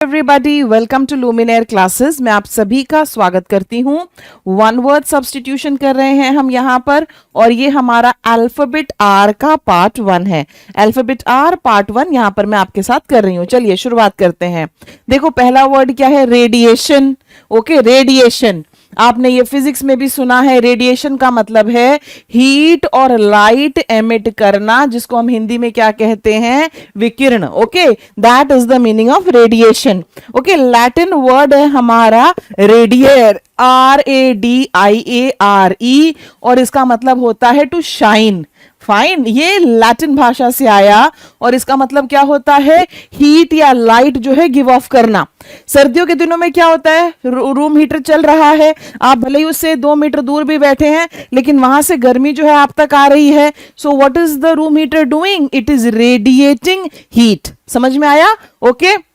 Everybody, welcome to Luminaire classes. मैं आप सभी का स्वागत करती हूँ। वन वर्ड सब्स्टिट्यूशन कर रहे हैं हम यहाँ पर, और ये हमारा अल्फाबेट आर का पार्ट 1 है। अल्फाबेट आर पार्ट 1 यहाँ पर मैं आपके साथ कर रही हूँ। चलिए शुरुआत करते हैं। देखो पहला वर्ड क्या है? रेडिएशन। ओके, रेडिएशन आपने ये फिजिक्स में भी सुना है। रेडिएशन का मतलब है हीट और लाइट एमिट करना, जिसको हम हिंदी में क्या कहते हैं? विकिरण। Okay, that is the meaning of radiation. Okay, Latin word है हमारा रेडियर, RADIARE, और इसका मतलब होता है टू शाइन। फाइन, ये लैटिन भाषा से आया और इसका मतलब क्या होता है? हीट या लाइट जो है गिव ऑफ करना। सर्दियों के दिनों में क्या होता है? रूम हीटर चल रहा है, आप भले ही उससे 2 मीटर दूर भी बैठे हैं, लेकिन वहां से गर्मी जो है आप तक आ रही है। So what is the room heater doing? It is radiating heat. समझ में आया? ओके,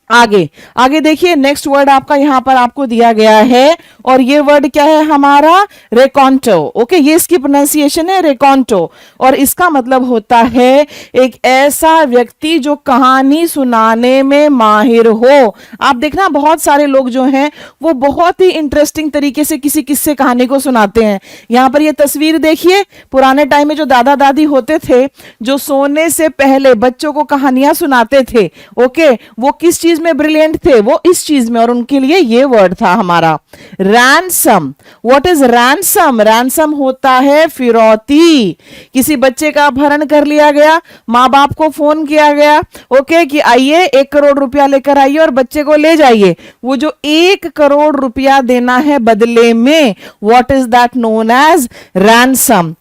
आगे आगे देखिए, नेक्स्ट वर्ड आपका यहां पर आपको दिया गया है, और ये वर्ड क्या है हमारा? रेकॉन्टो। ओके, ये इसकी प्रोनाउंसिएशन है रेकॉन्टो, और इसका मतलब होता है एक ऐसा व्यक्ति जो कहानी सुनाने में माहिर हो। आप देखना बहुत सारे लोग जो हैं वो बहुत ही इंटरेस्टिंग तरीके से किसी किस्से कहानी को सुनाते हैं। यहां पर ये तस्वीर देखिए, पुराने टाइम में जो दादा दादी होते थे, जो सोने से पहले बच्चों को कहानियां सुनाते थे, ओके, वो किस चीज में ब्रिलियंट थे? वो इस चीज में, और उनके लिए ये वर्ड था हमारा ransom. What is ransom? Ransom होता है फिरौती। किसी बच्चे का अपहरण कर लिया गया, माँ बाप को फोन किया गया, ओके, कि आइए 1 करोड़ रुपया लेकर आइए और बच्चे को ले जाइए। वो जो 1 करोड़ रुपया देना है बदले में, what is that known as? Ransom.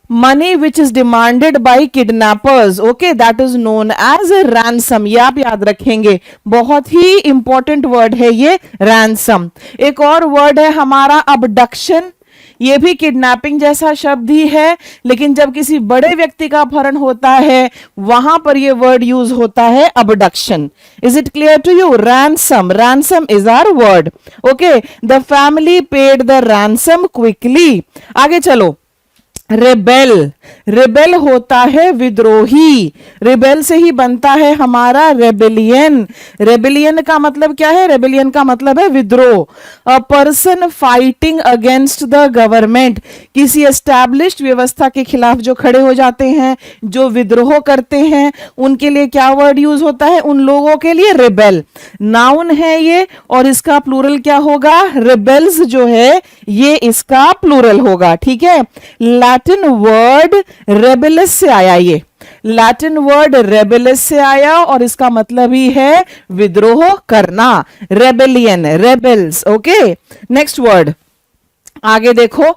Money which is demanded by kidnappers, okay, that is known as ransom. ये आप याद रखेंगे, बहुत ही इंपॉर्टेंट वर्ड है ये रैंसम। एक और वर्ड है हमारा अबडक्शन। ये भी किडनैपिंग जैसा शब्द ही है, लेकिन जब किसी बड़े व्यक्ति का अपहरण होता है वहां पर ये वर्ड यूज होता है abduction. Is it clear to you? Ransom, ransom is our word. Okay, the family paid the ransom quickly. आगे चलो, रेबेल। रेबेल होता है विद्रोही। रेबेल से ही बनता है हमारा रेबेलियन। रेबेलियन का मतलब क्या है? रेबेलियन का मतलब है विद्रोह। A person fighting against the government, किसी एस्टैब्लिश्ड व्यवस्था के खिलाफ जो खड़े हो जाते हैं, जो विद्रोह करते हैं, उनके लिए क्या वर्ड यूज होता है? उन लोगों के लिए रेबेल। नाउन है ये, और इसका प्लूरल क्या होगा? रेबेल्स जो है ये इसका प्लूरल होगा। ठीक है, लैटिन वर्ड रेबेलस से आया, ये लैटिन वर्ड रेबेलस से आया, और इसका मतलब ही है विद्रोह करना। रेबेलियन, रेबेल्स। ओके, नेक्स्ट वर्ड आगे देखो।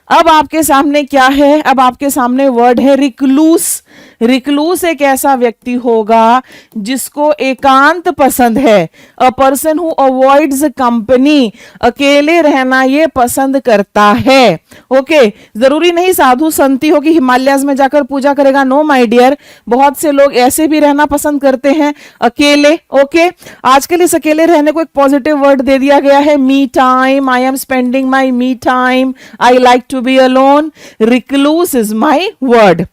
अब आपके सामने क्या है? अब आपके सामने वर्ड है रिक्लूस। रिक्लूस एक ऐसा व्यक्ति होगा जिसको एकांत पसंद है। A person who avoids company, अकेले रहना ये पसंद करता है। ओके, जरूरी नहीं साधु संती हो कि हिमालयाज में जाकर पूजा करेगा। नो माय डियर, बहुत से लोग ऐसे भी रहना पसंद करते हैं, अकेले। ओके, आजकल इस अकेले रहने को एक पॉजिटिव वर्ड दे दिया गया है, me time. I am spending my me time, I like to be alone. Recluse is my word.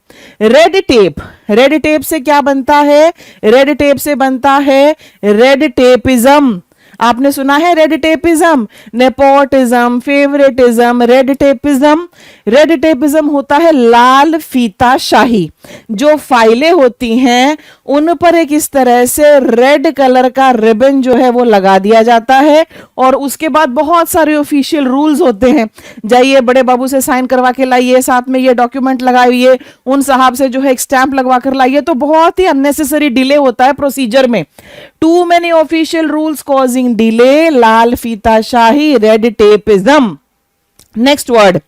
Red tape. Red tape से क्या बनता है? रेड टेप से बनता है रेड टेपिज्म। आपने सुना है red tapism? Nepotism, favouritism, red tapism. Red tapism होता है लाल फीता शाही। जो फाइलें होती हैं उन पर एक इस तरह से रेड कलर का रिबन जो है वो लगा दिया जाता है, और उसके बाद बहुत सारे ऑफिशियल रूल्स होते हैं। जाइए बड़े बाबू से साइन करवा के लाइए, साथ में ये डॉक्यूमेंट लगाइए, उन साहब से जो है एक स्टैंप लगवा कर लाइए। तो बहुत ही अननेसेसरी डिले होता है प्रोसीजर में। Too many official rules causing delay, लाल फीता शाही, red tapism. Next word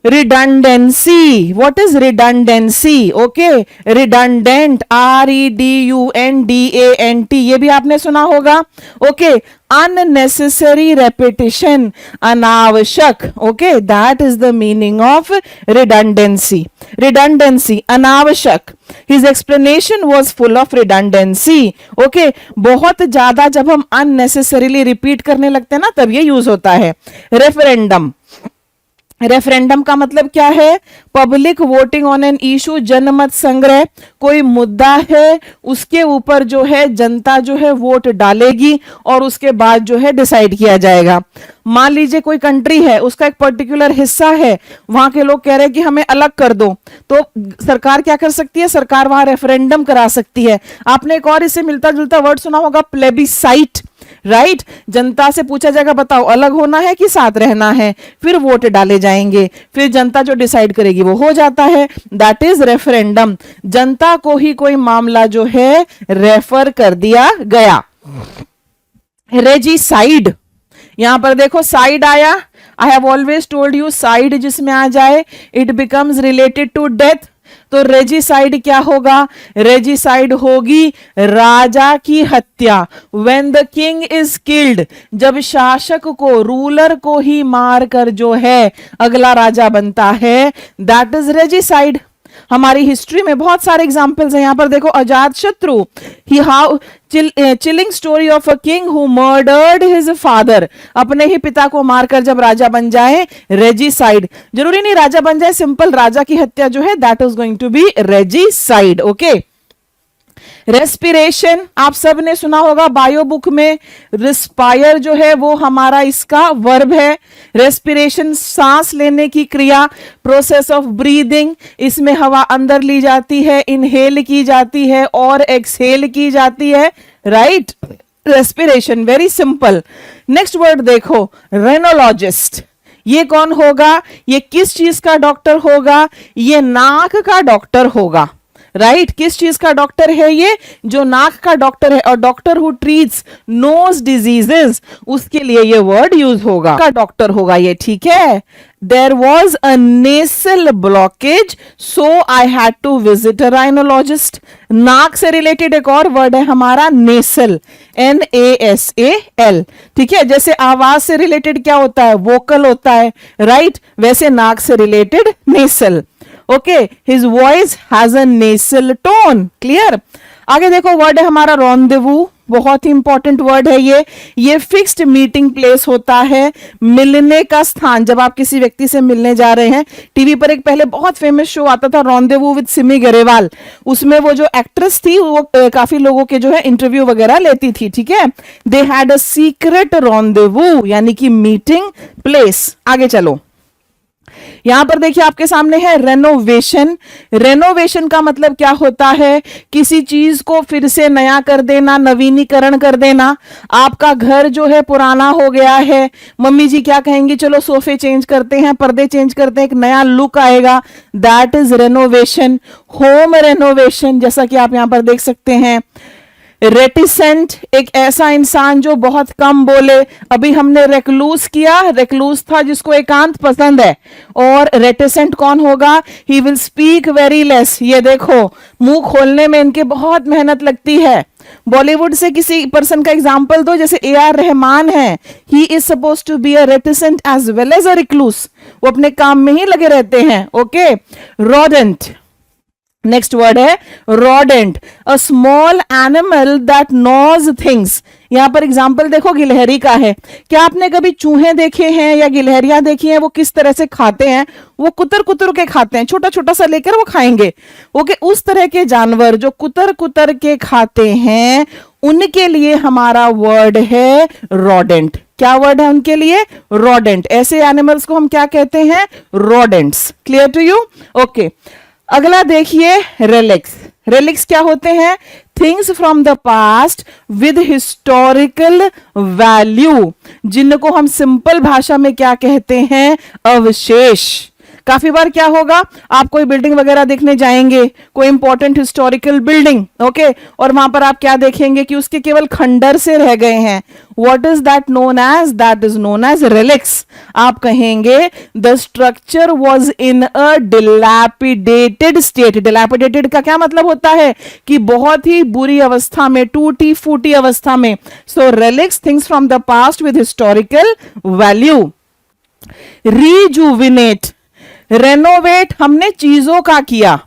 redundancy. What is redundancy? Okay, redundant, REDUNDANT, ये भी आपने सुना होगा. Okay, unnecessary repetition, अनावश्यक. Okay, that is the meaning of redundancy. Redundancy, अनावश्यक. His explanation was full of redundancy. Okay, बहुत ज्यादा जब हम unnecessarily repeat करने लगते हैं ना, तब ये यूज होता है. Referendum. रेफरेंडम का मतलब क्या है? Public voting on an issue, जनमत संग्रह। कोई मुद्दा है, उसके ऊपर जो है जनता जो है वोट डालेगी और उसके बाद जो है डिसाइड किया जाएगा। मान लीजिए कोई कंट्री है, उसका एक पर्टिकुलर हिस्सा है, वहां के लोग कह रहे हैं कि हमें अलग कर दो, तो सरकार क्या कर सकती है? सरकार वहां रेफरेंडम करा सकती है। आपने एक और इससे मिलता जुलता वर्ड सुना होगा, प्लेबिसाइट, राइट? जनता से पूछा जाएगा बताओ अलग होना है कि साथ रहना है, फिर वोट डाले जाएंगे, फिर जनता जो डिसाइड करेगी वो हो जाता है। That is referendum. जनता को ही कोई मामला जो है रेफर कर दिया गया। रेजिसाइड, यहां पर देखो साइड आया। I have always told you side जिसमें आ जाए it becomes related to death. तो रेजिसाइड क्या होगा? रेजिसाइड होगी राजा की हत्या। When the king is killed, जब शासक को, रूलर को ही मार कर जो है अगला राजा बनता है, दैट इज रेजिसाइड। हमारी हिस्ट्री में बहुत सारे एग्जाम्पल्स हैं। यहां पर देखो Ajatashatru, he how chilling story of a king who murdered his father, अपने ही पिता को मारकर जब राजा बन जाए, रेजिसाइड। जरूरी नहीं राजा बन जाए, सिंपल राजा की हत्या जो है that is going to be regicide. Okay. Respiration आप सब ने सुना होगा बायो बुक में, रिस्पायर जो है वो हमारा इसका वर्ब है। रेस्पिरेशन सांस लेने की क्रिया, प्रोसेस ऑफ ब्रीदिंग, इसमें हवा अंदर ली जाती है, इनहेल की जाती है और एक्सहेल की जाती है, right? Respiration, very simple. Next word देखो, रेनोलॉजिस्ट। ये कौन होगा? ये किस चीज का डॉक्टर होगा? ये नाक का डॉक्टर होगा, राइट? किस चीज का डॉक्टर है ये? जो नाक का डॉक्टर है। और doctor who treats nose diseases, उसके लिए ये वर्ड यूज होगा, का डॉक्टर होगा ये, ठीक है? There was a nasal blockage so I had to visit a rhinologist. नाक से रिलेटेड एक और वर्ड है हमारा नेसल, NASAL, ठीक है? जैसे आवाज से रिलेटेड क्या होता है? वोकल होता है, राइट? वैसे नाक से related nasal. Okay, his voice has a nasal tone. Clear? आगे देखो वर्ड है हमारा रॉन्डेवू, बहुत ही इंपॉर्टेंट वर्ड है ये फिक्स्ड मीटिंग प्लेस होता है, मिलने का स्थान। जब आप किसी व्यक्ति से मिलने जा रहे हैं, टीवी पर एक पहले बहुत फेमस शो आता था रॉन्डेवू विद सिमी गरेवाल, उसमें वो जो एक्ट्रेस थी वो काफी लोगों के जो है इंटरव्यू वगैरह लेती थी, ठीक है? They had a secret rendezvous, यानी कि मीटिंग प्लेस। आगे चलो, यहां पर देखिए आपके सामने है रेनोवेशन। रेनोवेशन का मतलब क्या होता है? किसी चीज को फिर से नया कर देना, नवीनीकरण कर देना। आपका घर जो है पुराना हो गया है, मम्मी जी क्या कहेंगी, चलो सोफे चेंज करते हैं, पर्दे चेंज करते हैं, एक नया लुक आएगा, that is renovation. Home renovation, जैसा कि आप यहां पर देख सकते हैं। रेटिसेंट, एक ऐसा इंसान जो बहुत कम बोले। अभी हमने रेक्लूस किया, रेक्लूस था जिसको एकांत पसंद है। और रेटिसेंट कौन होगा? He will speak very less. ये देखो मुंह खोलने में इनके बहुत मेहनत लगती है। बॉलीवुड से किसी पर्सन का एग्जाम्पल दो, जैसे AR रहमान है, he is suppose to be a reticent as well as a recluse, वो अपने काम में ही लगे रहते हैं। ओके। रोडेंट, नेक्स्ट वर्ड है rodent, a small animal that gnaws things. यहां पर एग्जाम्पल देखो गिलहरी का है। क्या आपने कभी चूहे देखे हैं या गिलहरियां देखी हैं? वो किस तरह से खाते हैं? वो कुतर कुतर के खाते हैं, छोटा छोटा सा लेकर वो खाएंगे। ओके, उस तरह के जानवर जो कुतर कुतर के खाते हैं, उनके लिए हमारा वर्ड है रोडेंट। क्या वर्ड है उनके लिए? रोडेंट। ऐसे एनिमल्स को हम क्या कहते हैं? Rodents. Clear to you? Okay. अगला देखिए रेलिक्स। रेलिक्स क्या होते हैं? Things from the past with historical value, जिनको हम सिंपल भाषा में क्या कहते हैं? अवशेष। काफी बार क्या होगा, आप कोई बिल्डिंग वगैरह देखने जाएंगे, कोई इंपॉर्टेंट हिस्टोरिकल बिल्डिंग, ओके, और वहां पर आप क्या देखेंगे कि उसके केवल खंडर से रह गए हैं। What is that known as? That is known as relics. आप कहेंगे the structure was in a dilapidated state. Dilapidated का क्या मतलब होता है? कि बहुत ही बुरी अवस्था में, टूटी फूटी अवस्था में। So relics, things from the past with historical value. Rejuvenate, renovate हमने चीजों का किया,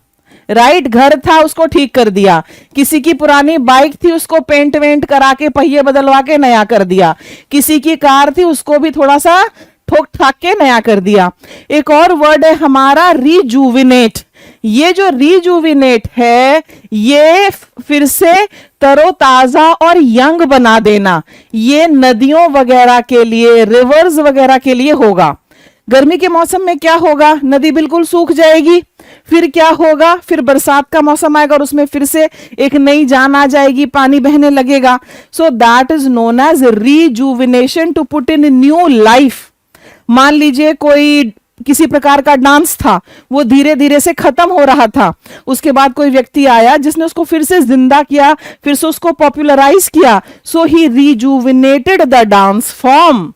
राइट? घर था उसको ठीक कर दिया, किसी की पुरानी बाइक थी उसको पेंट वेंट करा के पहिए बदलवा के नया कर दिया, किसी की कार थी उसको भी थोड़ा सा ठोक ठाक के नया कर दिया। एक और वर्ड है हमारा रिजुविनेट। ये जो रिजुविनेट है ये फिर से तरोताजा और यंग बना देना, ये नदियों वगैरह के लिए, रिवर्स वगैरह के लिए होगा। गर्मी के मौसम में क्या होगा, नदी बिल्कुल सूख जाएगी। फिर क्या होगा, फिर बरसात का मौसम आएगा और उसमें फिर से एक नई जान आ जाएगी, पानी बहने लगेगा। So that is known as rejuvenation, to put in new life. मान लीजिए कोई किसी प्रकार का डांस था, वो धीरे धीरे से खत्म हो रहा था, उसके बाद कोई व्यक्ति आया जिसने उसको फिर से जिंदा किया, फिर से उसको पॉपुलराइज किया। So he rejuvenated the dance form.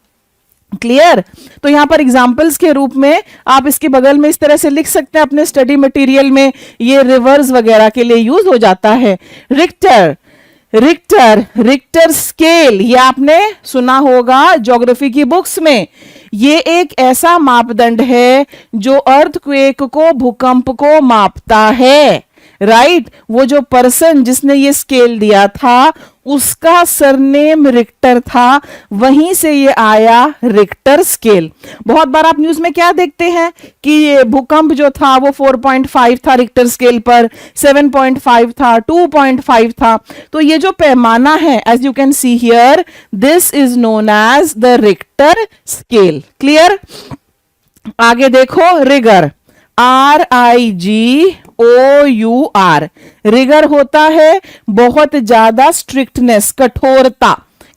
Clear? तो यहां पर एग्जाम्पल्स के रूप में आप इसके बगल में इस तरह से लिख सकते हैं अपने स्टडी मटेरियल में, ये रिवर्स वगैरह के लिए यूज हो जाता है। रिक्टर, रिक्टर स्केल, ये आपने सुना होगा ज्योग्राफी की बुक्स में। ये एक ऐसा मापदंड है जो अर्थक्वेक को, भूकंप को मापता है। राइट? वो जो पर्सन जिसने ये स्केल दिया था उसका सरनेम रिक्टर था, वहीं से ये आया रिक्टर स्केल। बहुत बार आप न्यूज में क्या देखते हैं कि ये भूकंप जो था वो 4.5 था रिक्टर स्केल पर, 7.5 था, 2.5 था। तो ये जो पैमाना है, as you can see here, this is known as the Richter scale. Clear? आगे देखो, रिगर, RIGOUR, रिगर होता है बहुत ज्यादा स्ट्रिक्टनेस, कठोरता।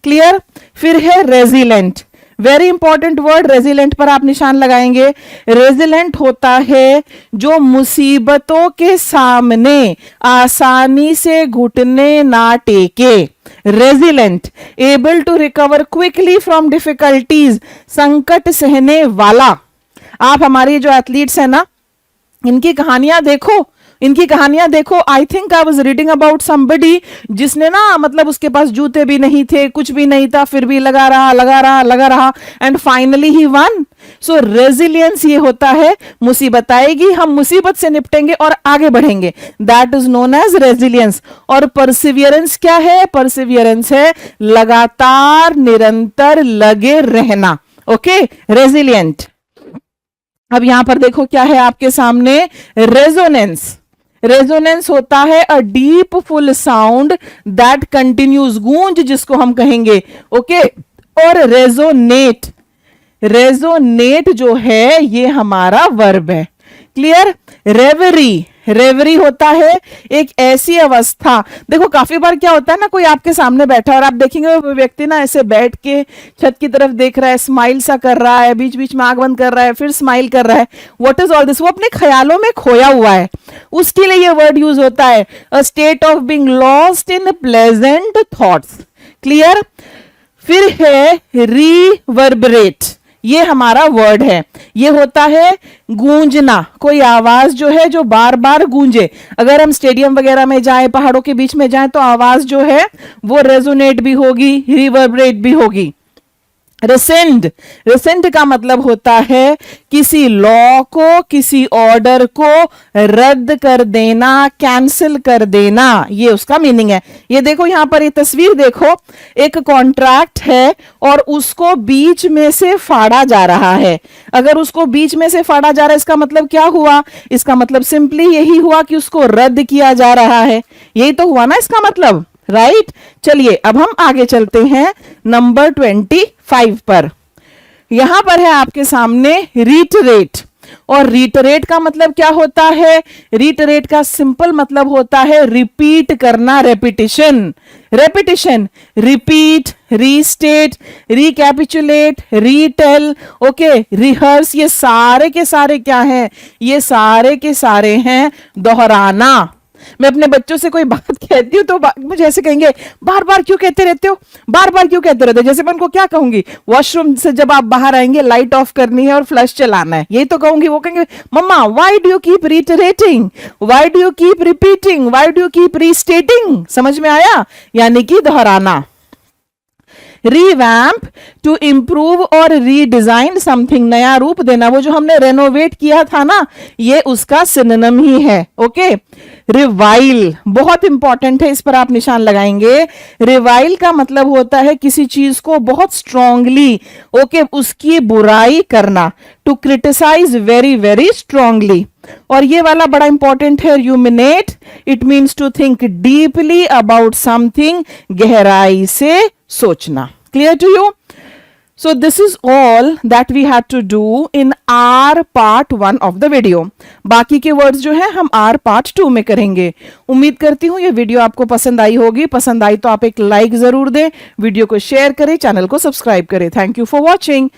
क्लियर? फिर है resilient, very important word, resilient पर आप निशान लगाएंगे। रेजिलेंट होता है जो मुसीबतों के सामने आसानी से घुटने ना टेके। Resilient, able to recover quickly from difficulties, संकट सहने वाला। आप हमारे जो एथलीट्स हैं ना, इनकी कहानियां देखो। I think I was reading about somebody जिसने ना, मतलब उसके पास जूते भी नहीं थे, कुछ भी नहीं था, फिर भी लगा रहा and finally he one. So resilience ये होता है, मुसीबत आएगी, हम मुसीबत से निपटेंगे और आगे बढ़ेंगे, that is known as resilience. और परसिवियरेंस क्या है? परसिवियरेंस है लगातार, निरंतर लगे रहना। Okay, resilient. अब यहां पर देखो क्या है आपके सामने, रेजोनेंस। रेजोनेंस होता है a deep full sound that continues, गूंज जिसको हम कहेंगे। ओके, और रेजोनेट, रेजोनेट जो है ये हमारा वर्ब है। क्लियर? रेवरी, रेवरी होता है एक ऐसी अवस्था, देखो काफी बार क्या होता है ना, कोई आपके सामने बैठा और आप देखेंगे वो व्यक्ति ना ऐसे बैठ के छत की तरफ देख रहा है, स्माइल सा कर रहा है, बीच बीच में आंख बंद कर रहा है, फिर स्माइल कर रहा है। What is all this? वो अपने ख्यालों में खोया हुआ है, उसके लिए ये वर्ड यूज होता है, a state of being lost in pleasant thoughts. Clear? फिर है रिवर्बरेट, ये हमारा वर्ड है, ये होता है गूंजना, कोई आवाज जो है जो बार बार गूंजे। अगर हम स्टेडियम वगैरह में जाएं, पहाड़ों के बीच में जाएं, तो आवाज जो है वो रेजोनेट भी होगी, रिवर्बरेट भी होगी। रिसेंड, रिसेंड का मतलब होता है किसी लॉ को, किसी ऑर्डर को रद्द कर देना, कैंसिल कर देना, ये उसका मीनिंग है। ये देखो यहां पर ये तस्वीर देखो, एक कॉन्ट्रैक्ट है और उसको बीच में से फाड़ा जा रहा है। अगर उसको बीच में से फाड़ा जा रहा है, इसका मतलब क्या हुआ? इसका मतलब सिंपली यही हुआ कि उसको रद्द किया जा रहा है, यही तो हुआ ना इसका मतलब। राइट? चलिए अब हम आगे चलते हैं नंबर 25 पर। यहां पर है आपके सामने रिटरेट, और रिटरेट का मतलब क्या होता है? रिटरेट का सिंपल मतलब होता है रिपीट करना, repetition. Repetition, repeat, restate, recapitulate, retail, okay, rehearse, ये सारे के सारे क्या हैं? ये सारे के सारे हैं दोहराना। मैं अपने बच्चों से कोई बात कहती हूँ तो मुझे ऐसे कहेंगे, बार बार क्यों कहते रहते हो, बार बार क्यों कहते रहते हो? जैसे मैं उनको क्या कहूंगी, वॉशरूम से जब आप बाहर आएंगे लाइट ऑफ करनी है और फ्लश चलाना है, यही तो कहूंगी। वो कहेंगे, mumma why do you keep reiterating, why do you keep repeating, why do you keep restating. समझ में आया? यानी कि दोहराना। रिवैम्प, टू इम्प्रूव और रीडिजाइन समथिंग, नया रूप देना, वो जो हमने रेनोवेट किया था ना, ये उसका सिनोनिम ही है। ओके, रिवाइल बहुत इंपॉर्टेंट है, इस पर आप निशान लगाएंगे। रिवाइल का मतलब होता है किसी चीज को बहुत स्ट्रांगली, ओके, उसकी बुराई करना, to criticize very very strongly. और ये वाला बड़ा इंपॉर्टेंट है, ruminate, it means to think deeply about something, गहराई से सोचना। Clear to you? So this is all that we had to do in our part 1 of the video. बाकी के वर्ड्स जो हैं हम our part 2 में करेंगे। उम्मीद करती हूँ ये वीडियो आपको पसंद आई होगी। पसंद आई तो आप एक लाइक जरूर दें, वीडियो को शेयर करें, चैनल को सब्सक्राइब करें। Thank you for watching.